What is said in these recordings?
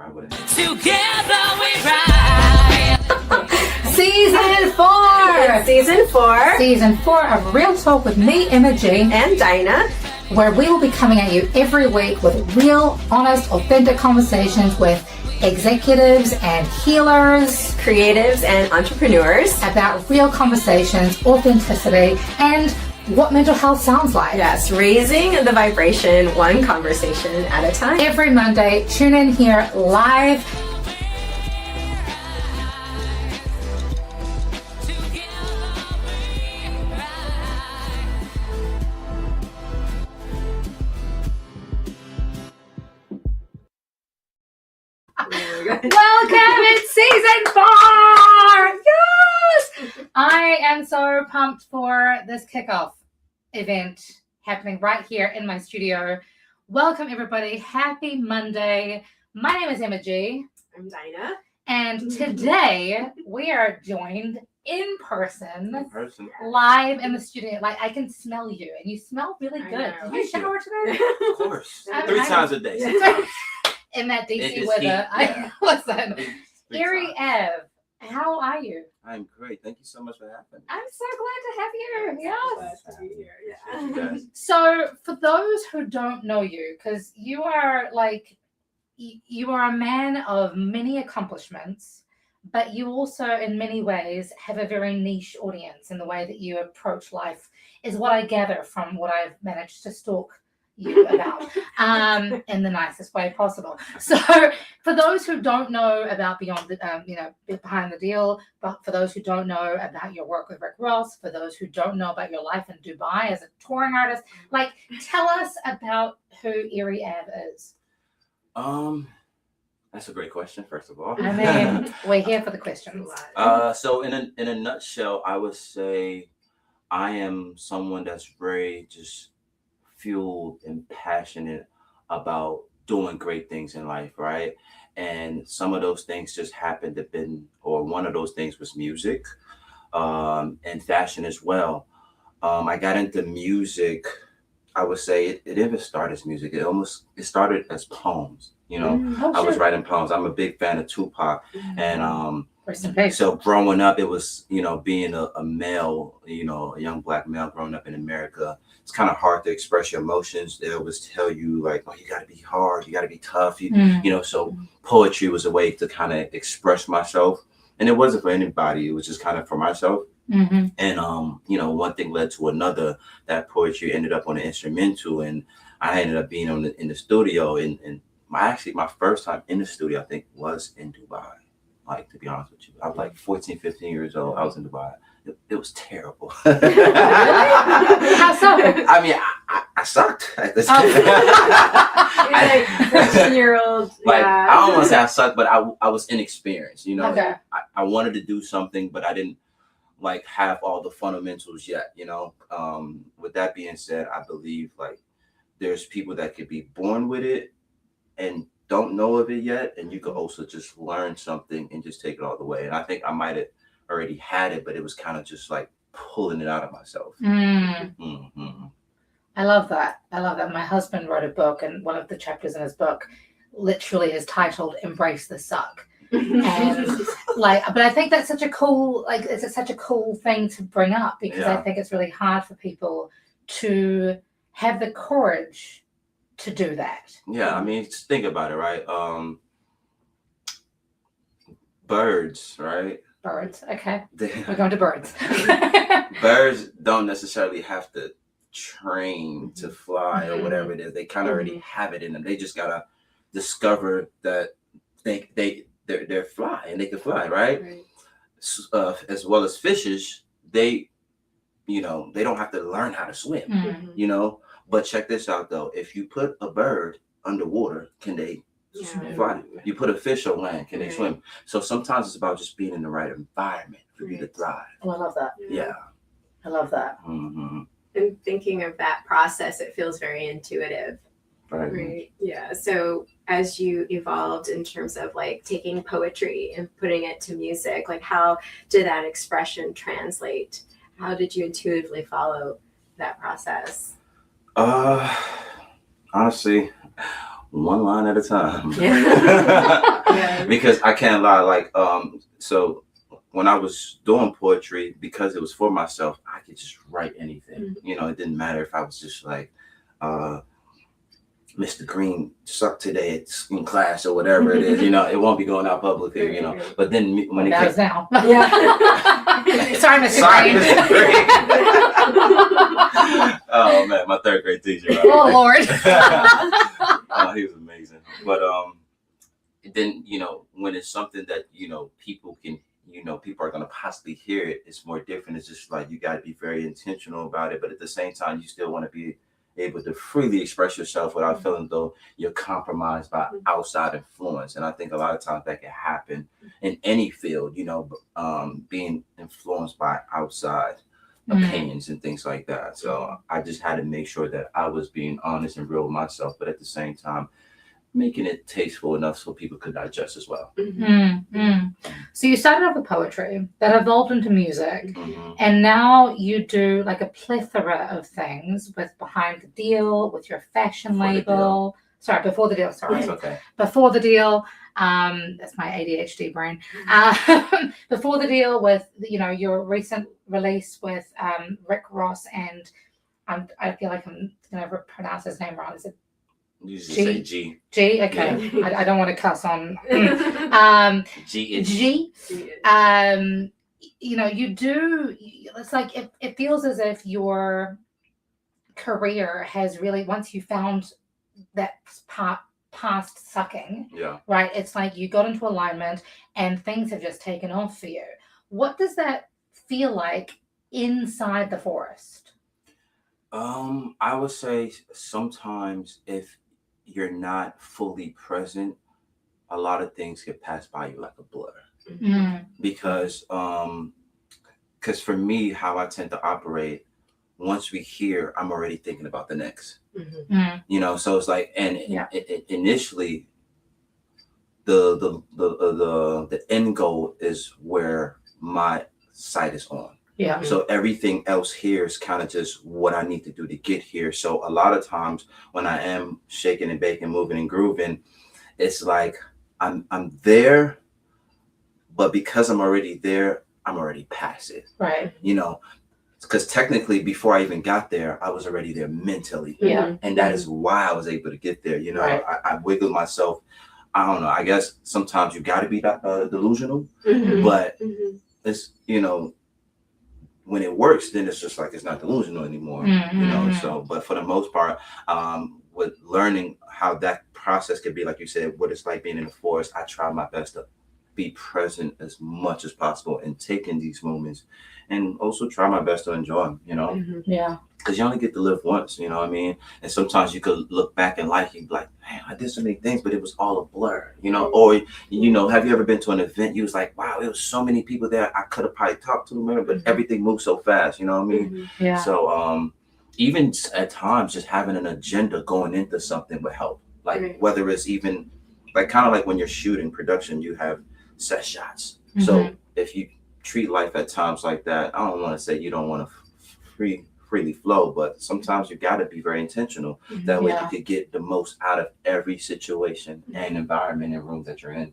ride with it. Together we ride. Season 4! Season 4 of Real Talk with me, Emma G. And Dinah, where we will be coming at you every week with real, honest, authentic conversations with executives and healers, creatives and entrepreneurs about real conversations, authenticity, and what mental health sounds like. Yes, raising the vibration one conversation at a time. Every Monday, tune in here live. Welcome, it's season 4! Yes! I am so pumped for this kickoff event happening right here in my studio. Welcome, everybody. Happy Monday. My name is Emma G. I'm Dinah. And today we are joined in person, live in the studio. Like, I can smell you, and you smell really good. Did you shower today? Of course. 3 times a day. In that DC weather. Listen, Erie Ave, how are you? I'm great. Thank you so much for having me. I'm so glad to have you. Yes. Glad to be here. Yeah. So, for those who don't know you, because you are you are a man of many accomplishments, but you also, in many ways, have a very niche audience in the way that you approach life, is what I gather from what I've managed to stalk you about in the nicest way possible. So for those who don't know about Beyond the Behind the Deal, but for those who don't know about your work with Rick Ross, for those who don't know about your life in Dubai as a touring artist, like, tell us about who Erie Ave is. That's a great question, first of all. I mean, we're here for the questions. So in a nutshell, I would say I am someone that's very just fueled and passionate about doing great things in life, right? And some of those things just happened to been, or one of those things was music, and fashion as well. I got into music. I would say it didn't start as music. It started as poems. You know, I was writing poems. I'm a big fan of Tupac, and so growing up, it was, being a male, a young Black male growing up in America. It's kind of hard to express your emotions. They always tell you, like, oh, you got to be hard, you got to be tough. So poetry was a way to kind of express myself, and it wasn't for anybody. It was just kind of for myself. Mm-hmm. And one thing led to another. That poetry ended up on an instrumental, and I ended up being in the studio. And my first time in the studio, I think, was in Dubai. Like, to be honest with you, I was like 14, 15 years old. I was in Dubai. It was terrible. How so? I mean, I sucked at this. Like 14-year-old. Like, I don't want to say I sucked, but I was inexperienced. Okay. I wanted to do something, but I didn't have all the fundamentals yet. With that being said, I believe there's people that could be born with it and don't know of it yet, and you could also just learn something and just take it all the way. And I think I might have already had it, but it was kind of just like pulling it out of myself. Mm-hmm. I love that. My husband wrote a book, and one of the chapters in his book literally is titled "Embrace the Suck." And but I think that's such a cool, it's such a cool thing to bring up, because I think it's really hard for people to have the courage to do that. Yeah, I mean, just think about it, right? Birds, right? Birds, okay. We're going to birds. Birds don't necessarily have to train to fly or whatever it is. They kind of already have it in them. They just gotta discover that they're fly and they can fly, right? As well as fishes, they don't have to learn how to swim, But check this out, though. If you put a bird underwater, can they fly? You put a fish on land, can they swim? So sometimes it's about just being in the right environment for you to thrive. Oh, I love that. Yeah. I love that. Mm-hmm. And thinking of that process, it feels very intuitive. Right. Yeah. So as you evolved in terms of taking poetry and putting it to music, how did that expression translate? How did you intuitively follow that process? Honestly, one line at a time. Yeah. Because I can't lie, like so when I was doing poetry, because it was for myself, I could just write anything. You know, it didn't matter if I was just like Mr. Green sucked today in class or whatever it is, you know, it won't be going out publicly, you know. But then when it does came, now. Yeah. Sorry, Mr. Sorry, Green. Mr. Green. Oh man, my third grade teacher. Oh Lord. He was amazing. But then, you know, when it's something that, you know, people can, you know, people are going to possibly hear it, it's more different. It's just like you got to be very intentional about it, but at the same time you still want to be able to freely express yourself without feeling though you're compromised by outside influence. And I think a lot of times that can happen in any field, you know, being influenced by outside opinions and things like that. So I just had to make sure that I was being honest and real with myself, but at the same time making it tasteful enough so people could digest as well. So you started off with poetry that evolved into music, and now you do like a plethora of things with Behind the Deal, with your fashion label. Sorry, Before the Deal. Sorry, That's okay. Before the Deal. That's my ADHD brain. Before the Deal, with, you know, your recent release with Rick Ross, and I feel like I'm gonna pronounce his name wrong. Is it You just say G. G? Okay. I don't want to cuss on. G. You know, you do. It's like it feels as if your career has really, once you found that past sucking, right? It's like you got into alignment and things have just taken off for you. What does that feel like inside the forest? I would say sometimes if you're not fully present, a lot of things get passed by you like a blur. Because for me, how I tend to operate, once we hear, I'm already thinking about the next. You know, so it's like, and initially, the end goal is where my sight is on. So everything else here is kind of just what I need to do to get here. So a lot of times when I am shaking and baking, moving and grooving, it's like I'm there, but because I'm already there, I'm already past it. Right. You know, because technically before I even got there, I was already there mentally. And that is why I was able to get there. You know, I wiggled myself. I don't know. I guess sometimes you got to be delusional, but it's, you know, when it works, then it's just like it's not delusional anymore, you know. So, but for the most part, with learning how that process could be, like you said, what it's like being in the forest, I try my best to be present as much as possible and take in these moments, and also try my best to enjoy them, you know. Because you only get to live once, you know what I mean? And sometimes you could look back in life, you'd be like, man, I did so many things, but it was all a blur, you know? Or, you know, have you ever been to an event, you was like, wow, there was so many people there, I could have probably talked to them, but everything moves so fast, you know what I mean? So even at times, just having an agenda going into something would help. Like whether it's even, like kind of like when you're shooting production, you have set shots. So if you treat life at times like that, I don't want to say you don't want to freely flow, but sometimes you got to be very intentional. That way you could get the most out of every situation and environment and room that you're in.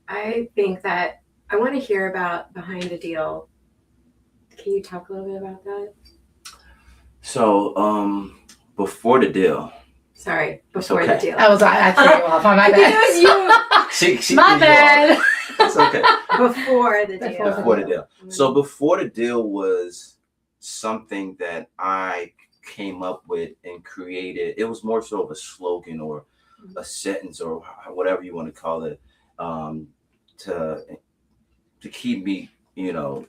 I think that I want to hear about Behind the Deal. Can you talk a little bit about that? So Before the Deal. Sorry, Before the Deal. I threw you off. My bad. It was you. My bad. It's okay. Before the Deal. Before the Deal. So Before the Deal was something that I came up with and created. It was more so of a slogan or a sentence or whatever you want to call it, to keep me, you know,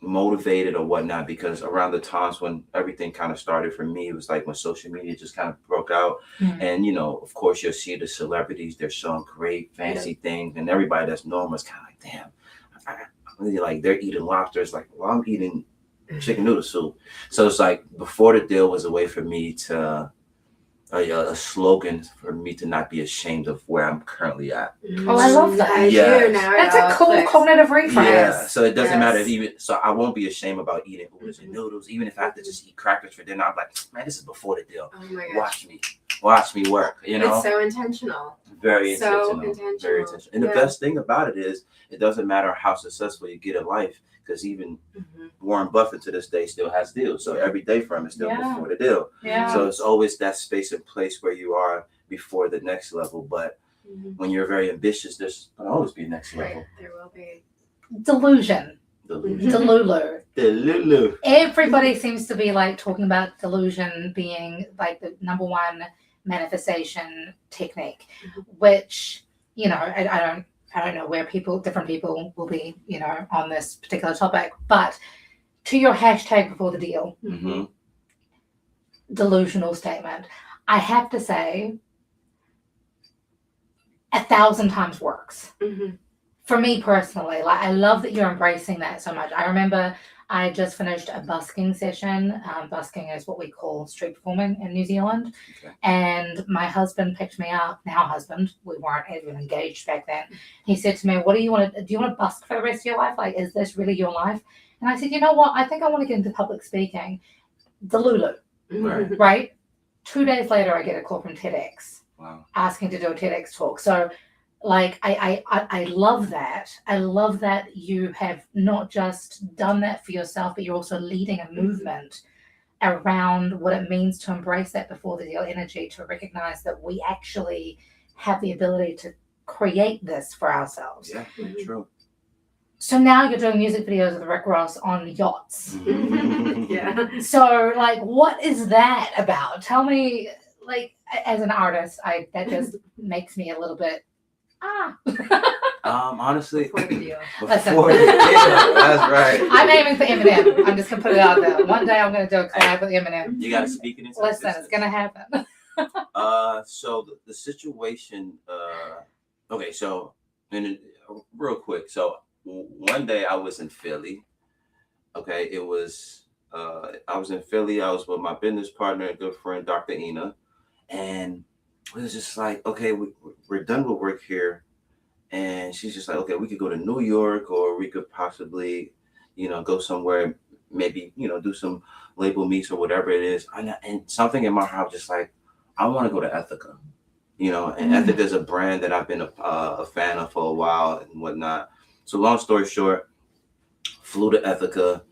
motivated or whatnot. Because around the times when everything kind of started for me, it was like when social media just kind of broke out, and you know, of course, you'll see the celebrities, they're showing great fancy things, and everybody that's normal is kind of like, damn, like they're eating lobster. It's like, well, I'm eating chicken noodle soup. So it's like Before the Deal was a way for me to a slogan for me to not be ashamed of where I'm currently at. Oh, I love that. That's a cool cognitive refresh. Yeah, so it doesn't matter so I won't be ashamed about eating oodles and noodles. Even if I have to just eat crackers for dinner, I'm like, man, this is Before the Deal. Oh my gosh. Watch me. watch me work, you know. It's so intentional. Very So intentional. Very intentional. And the Yeah. best thing about it is, it doesn't matter how successful you get in life, because even Warren Buffett to this day still has deals. So every day for him is still Yeah. before the deal. Yeah. So it's always that space and place where you are before the next level. But when you're very ambitious, there's gonna always be next level. There will be. Delusion. Delusion. Delulu. Delulu. Everybody seems to be like talking about delusion being like the number one manifestation technique, which, you know, I don't know where different people will be, you know, on this particular topic, but to your hashtag before the deal, delusional statement, I have to say 1,000 times works. For me personally, like, I love that you're embracing that so much. I remember I just finished a busking session. Busking is what we call street performing in New Zealand. Okay. And my husband picked me up. Now husband, we weren't even engaged back then. He said to me, "What do you want to? Do you want to busk for the rest of your life? Like, is this really your life?" And I said, "You know what? I think I want to get into public speaking." Delulu, right? 2 days later, I get a call from TEDx asking to do a TEDx talk. So, like, I love that. I love that you have not just done that for yourself, but you're also leading a movement around what it means to embrace that before the deal energy, to recognize that we actually have the ability to create this for ourselves. Yeah, true. So now you're doing music videos with Rick Ross on yachts. Yeah. So, like, what is that about? Tell me, like, as an artist, that just makes me a little bit honestly, Before the deal. before the deal, that's right. I'm aiming for Eminem. I'm just gonna put it out there. One day I'm gonna do a collab with Eminem. You gotta speak it into Listen, existence. it's gonna happen. So the situation. Okay, so real quick. So one day I was in Philly. Okay, it was. I was in Philly. I was with my business partner and good friend, Dr. Ina, and it was just like, okay, we're done with work here. And she's just like, okay, we could go to New York, or we could possibly, you know, go somewhere, maybe, you know, do some label meets or whatever it is. And something in my heart just like, I want to go to Ethica, you know, and Ethica is a brand that I've been a fan of for a while and whatnot. So long story short, flew to Ethica.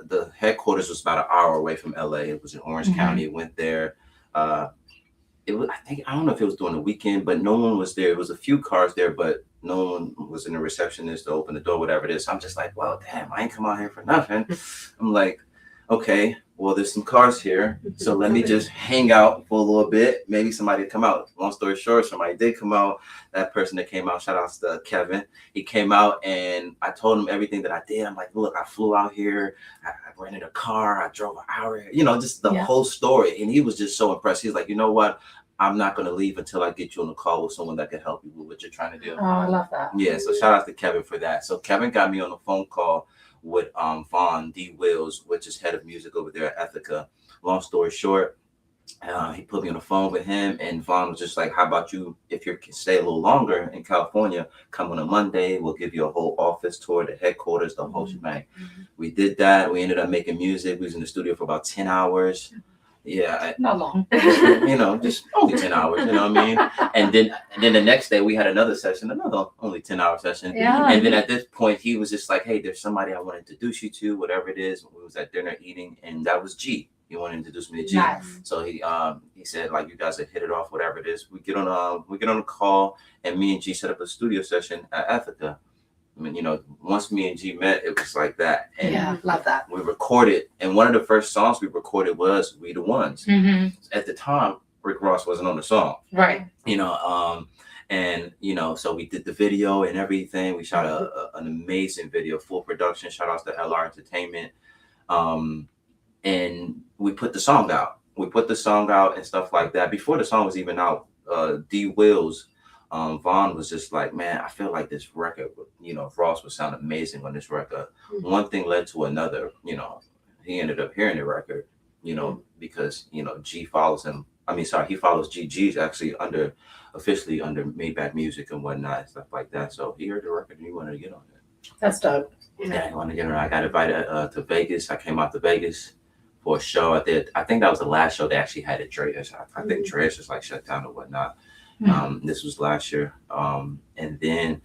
The headquarters was about an hour away from LA. It was in Orange County. Went there. It was, I don't know if it was during the weekend, but no one was there. It was a few cars there, but no one was in the receptionist to open the door, whatever it is. So I'm just like, well, damn, I ain't come out here for nothing. I'm like, okay, well, there's some cars here, so let me just hang out for a little bit. Maybe somebody come out. Long story short, somebody did come out. That person that came out, shout out to Kevin. He came out, and I told him everything that I did. I'm like, look, I flew out here. I rented a car. I drove an hour, you know, just the whole story. And he was just so impressed. He's like, you know what? I'm not going to leave until I get you on the call with someone that can help you with what you're trying to do. Oh, I love that. Yeah, so shout out to Kevin for that. So Kevin got me on a phone call with Vaughn D. Wills, which is head of music over there at Ethica. Long story short, he put me on the phone with him, and Vaughn was just like, how about you, if you can stay a little longer in California, come on a Monday, we'll give you a whole office tour, the headquarters, the whole shebang. We did that. We ended up making music. We was in the studio for about 10 hours. Yeah. Not long. You know, just only 10 hours, you know what I mean? And then the next day we had another session, another only 10-hour session. Yeah. And then at this point he was just like, hey, there's somebody I want to introduce you to, whatever it is. We was at dinner eating, and that was G. He wanted to introduce me to G. Nice. So he said, like, you guys have hit it off, whatever it is. We get on a call, and me and G set up a studio session at Ethica. I mean, you know, once me and G met, it was like that. And yeah, love that. we recorded, and one of the first songs we recorded was We the Ones. At the time, Rick Ross wasn't on the song. Right. You know, and, you know, so we did the video and everything. We shot an amazing video, full production. Shout outs to LR Entertainment. And we put the song out. And stuff like that. Before the song was even out, D. Wills, Vaughn was just like, man, I feel like this record, you know, Ross would sound amazing on this record. One thing led to another, you know, he ended up hearing the record, you know, because, you know, G follows him. He follows G. G's actually officially under Maybach Music and whatnot, and stuff like that. So he heard the record and he wanted to get on it. That's dope. Yeah, he wanted to get on it. I got invited to Vegas. I came out to Vegas for a show. I think that was the last show they actually had at Dreas. I think Dreas was like shut down or whatnot. This was last year. And then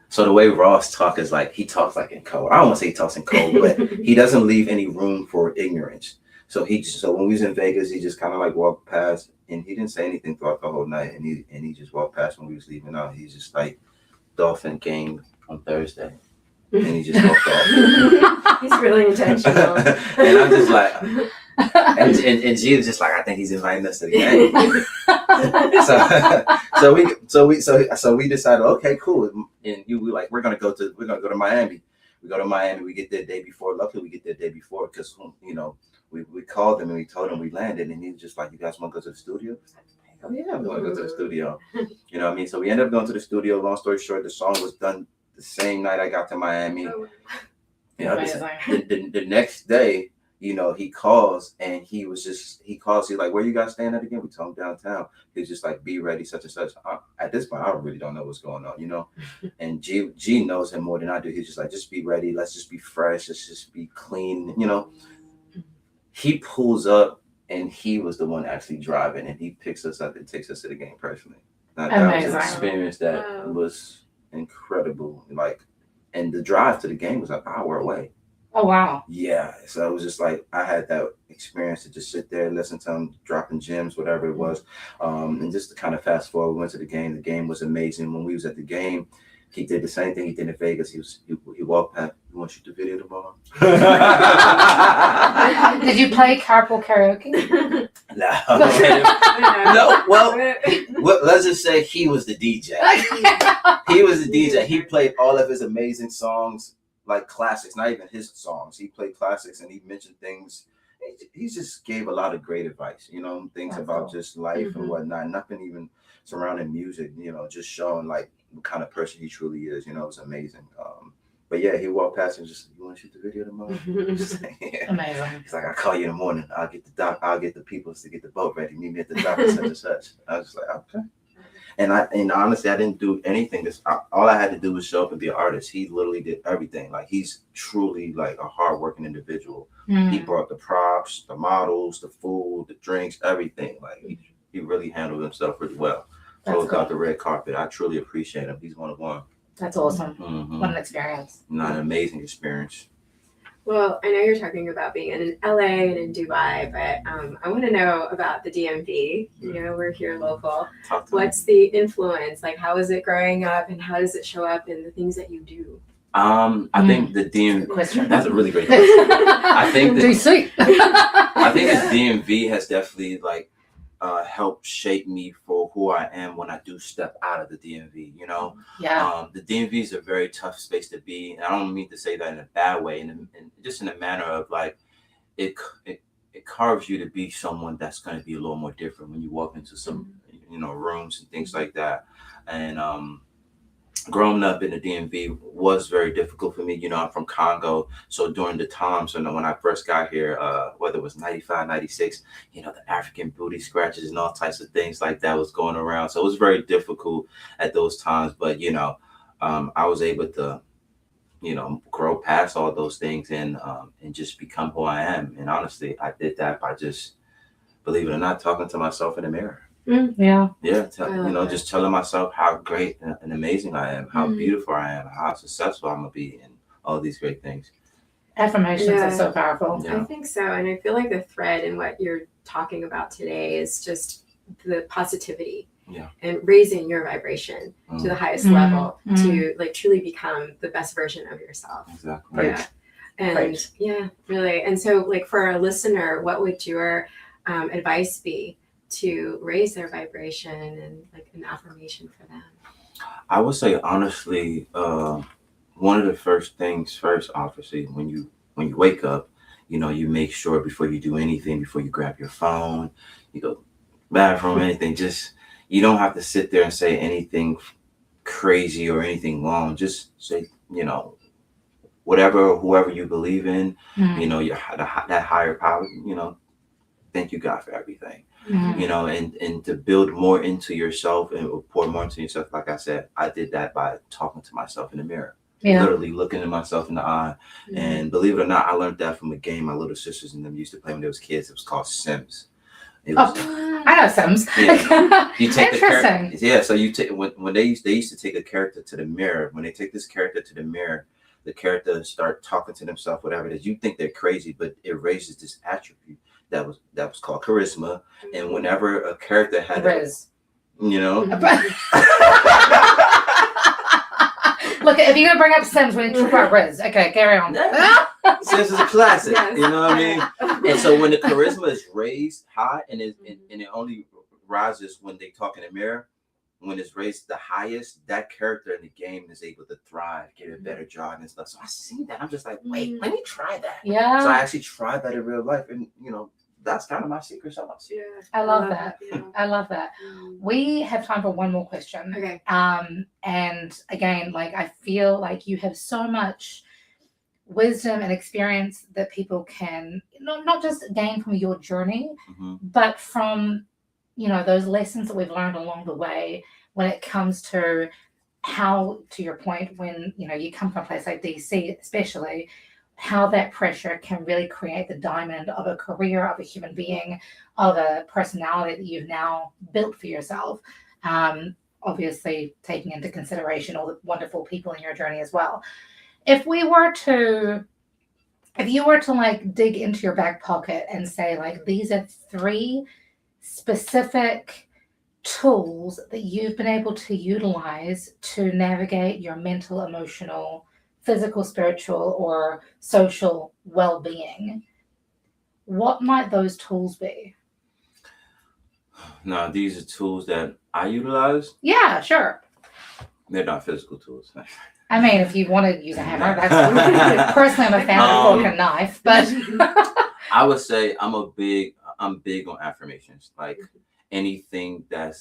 so the way Ross talk is like he talks like in code. I don't want to say he talks in code, but he doesn't leave any room for ignorance. So when we was in Vegas, he just kind of like walked past, and he didn't say anything throughout the whole night. And he just walked past when we was leaving out. He's just like, Dolphin game on Thursday, and he just walked off. He's really intentional. And I'm just like, and G was just like, I think he's inviting us to the game. so we decided, okay, cool. And we like, we're gonna go to Miami. We go to Miami. We get there the day before. Luckily, we get there the day before because we called him and we told him we landed, and he was just like, "You guys want to go to the studio?" Oh yeah, we want to go to the studio. You know what I mean? So we ended up going to the studio. Long story short, the song was done the same night I got to Miami. The next day, he calls and he calls. He's like, "Where you guys staying at again?" We told him downtown. He's just like, "Be ready, such and such." At this point, I really don't know what's going on, And G knows him more than I do. He's just like, "Just be ready. Let's just be fresh. Let's just be clean." He pulls up. And he was the one actually driving, and he picks us up and takes us to the game personally. Now, that was an experience that was incredible. Like, and the drive to the game was an hour away. Oh, wow. Yeah. So it was just like, I had that experience to just sit there, listen to him dropping gems, whatever it was. And just to kind of fast forward, we went to the game. The game was amazing. When we was at the game, he did the same thing he did in Vegas. He walked past. You want to shoot the video tomorrow? Did you play carpool karaoke? No. Well, let's just say he was the DJ. He was the DJ. He played all of his amazing songs, like classics, not even his songs. He played classics, and he mentioned things. He just gave a lot of great advice, things That's about cool. Just life and whatnot. Nothing even surrounding music, just showing like what kind of person he truly is. It was amazing. But yeah, he walked past and just, "You want to shoot the video tomorrow?" Yeah. Amazing. He's like, "I'll call you in the morning. I'll get the people to get the boat ready. Meet me at the dock and such and such." I was just like, okay. And honestly, I didn't do anything. All I had to do was show up and be an artist. He literally did everything. Like, he's truly like a hardworking individual. He brought the props, the models, the food, the drinks, everything. Like, he really handled himself really well. Rolled out the red carpet. I truly appreciate him. He's one of one. That's awesome. What an experience. Not an amazing experience. Well, I know you're talking about being in LA and in Dubai, but I want to know about the DMV. We're here local. What's the influence? Like, how is it growing up, and how does it show up in the things that you do? I think the DMV. Question. That's a really great question. I think the DMV has definitely helped shape me for who I am when I do step out of the DMV. Yeah. The DMV is a very tough space to be, and I don't mean to say that in a bad way, and just in a manner of like it carves you to be someone that's going to be a little more different when you walk into some rooms and things like that. And growing up in the DMV was very difficult for me. I'm from Congo. So during the times when I first got here, whether it was 95, 96, the African booty scratches and all types of things like that was going around. So it was very difficult at those times. But, I was able to, grow past all those things and just become who I am. And honestly, I did that by just, believe it or not, talking to myself in the mirror. Yeah. Just telling myself how great and amazing I am, how beautiful I am, how successful I'm gonna be, and all these great things. Affirmations are so powerful. Yeah. I think so, and I feel like the thread in what you're talking about today is just the positivity. Yeah. And raising your vibration to the highest level to truly become the best version of yourself. Exactly. Yeah. And really. And so for our listener, what would your advice be to raise their vibration and an affirmation for them? I would say honestly, one of the first things obviously, when you wake up, you make sure before you do anything, before you grab your phone, you go bathroom, anything, just you don't have to sit there and say anything crazy or anything long. Just say, whoever you believe in, that higher power, thank you God for everything. And to build more into yourself and pour more into yourself. Like I said, I did that by talking to myself in the mirror. literally looking at myself in the eye. And believe it or not, I learned that from a game my little sisters and them used to play when they was kids. It was called Sims. It was, I know Sims. Yeah. You take the character. Interesting. Yeah, so you take when they used to take a character to the mirror. When they take this character to the mirror, the character start talking to themselves, whatever it is. You think they're crazy, but it raises this attribute that was called charisma. And whenever a character had Riz. you know. Look, if you're gonna bring up Sims, we need to talk about Riz. Okay, carry on. Sims is a classic. Yes. You know what I mean? And so when the charisma is raised high, and it only rises when they talk in the mirror, when it's raised the highest, that character in the game is able to thrive, get a better job and stuff. So I see that. I'm just like, wait, let me try that. Yeah. So I actually tried that in real life, and that's kind of my secret sauce. Yeah. I love that. Yeah. I love that. We have time for one more question. Okay. And again, like I feel like you have so much wisdom and experience that people can not just gain from your journey, but from those lessons that we've learned along the way when it comes to how, to your point, when you come from a place like DC especially, how that pressure can really create the diamond of a career, of a human being, of a personality that you've now built for yourself. Obviously taking into consideration all the wonderful people in your journey as well. If you were to like dig into your back pocket and say, like, these are 3 specific tools that you've been able to utilize to navigate your mental, emotional, physical, spiritual, or social well-being, what might those tools be? Now, these are tools that I utilize. Yeah, sure. They're not physical tools. I mean, if you want to use a hammer, that's personally I'm a fan of fork and knife, but I would say I'm big on affirmations, like anything that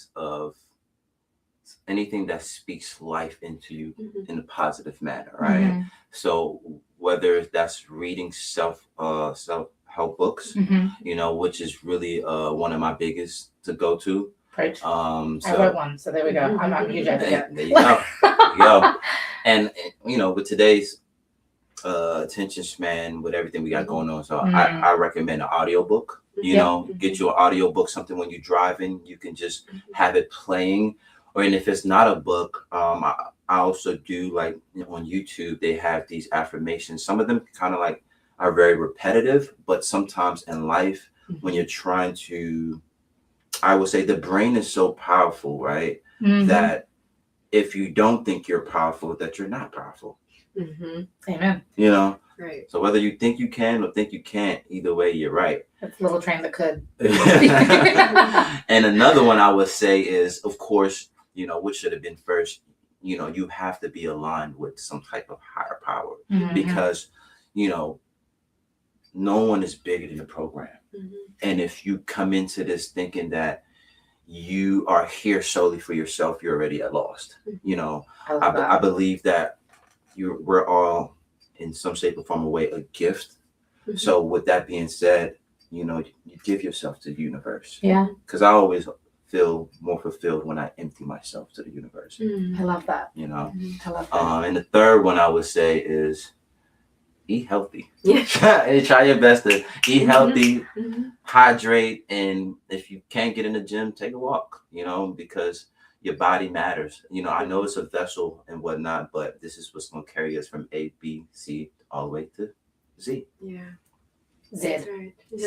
speaks life into you in a positive manner, right? So whether that's reading self-help books, which is really one of my biggest to go to. Right. I wrote one, so there we go. I'm a huge advocate. There you go. There you go. And with today's attention span, with everything we got going on, so I recommend an audiobook. Get you an audiobook, something when you're driving, you can just have it playing. Or and if it's not a book, I also do, like, on YouTube, they have these affirmations. Some of them kind of like are very repetitive, but sometimes in life, when you're trying to, I would say the brain is so powerful, right? That if you don't think you're powerful, that you're not powerful. Amen. Right. So whether you think you can or think you can't, either way, you're right. That's a little train that could. And another one I would say is, of course, which should have been first, you have to be aligned with some type of higher power, because, no one is bigger than the program. And if you come into this thinking that you are here solely for yourself, you're already at lost. I believe that we're all in some shape or form or way a gift. So with that being said, you give yourself to the universe. Yeah. Because I always feel more fulfilled when I empty myself to the universe. I love that. I love that. And the third one I would say is eat healthy. Try your best to eat healthy, hydrate, and if you can't get in the gym, take a walk, because your body matters. I know it's a vessel and whatnot, but this is what's going to carry us from A, B, C, all the way to Z. Yeah. Z. That's right. Thank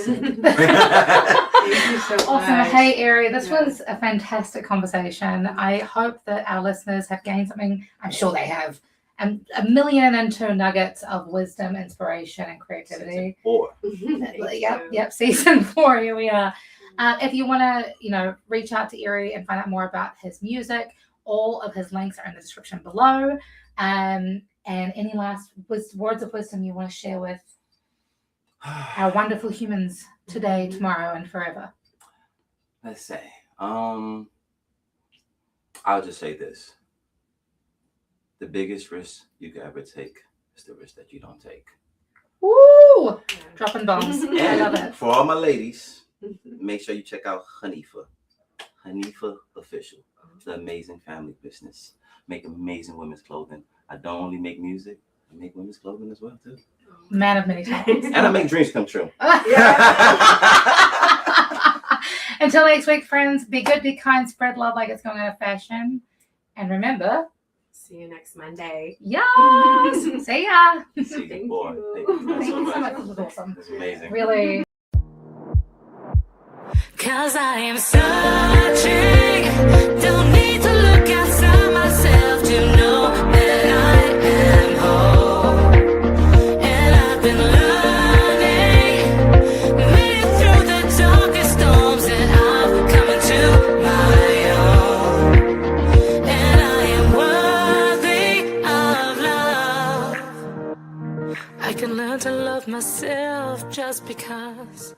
you so awesome. much. Hey, Erie, this was a fantastic conversation. I hope that our listeners have gained something. I'm sure they have. And 1,000,002 nuggets of wisdom, inspiration, and creativity. Season 4. Yep. Season 4. Here we are. If you want to, reach out to Erie and find out more about his music, all of his links are in the description below. And any last words of wisdom you want to share with our wonderful humans today, tomorrow, and forever? Let's say, I'll just say this. The biggest risk you could ever take is the risk that you don't take. Woo! Dropping bombs. I love it. For all my ladies, make sure you check out Hanifa Official. It's an amazing family business. Make amazing women's clothing. I don't only make music, I make women's clothing as well too. Man of many talents. And I make dreams come true. Until next week, friends, be good, be kind, spread love like it's going out of fashion. And remember, See you next Monday. yes! See ya! See Thank you, boy. you. Thank you Thank you so much. This was awesome. This is amazing. Really. 'Cause I am searching, don't need to look outside myself to know that I am whole. And I've been learning, made it through the darkest storms, and I'm coming to my own. And I am worthy of love. I can learn to love myself just because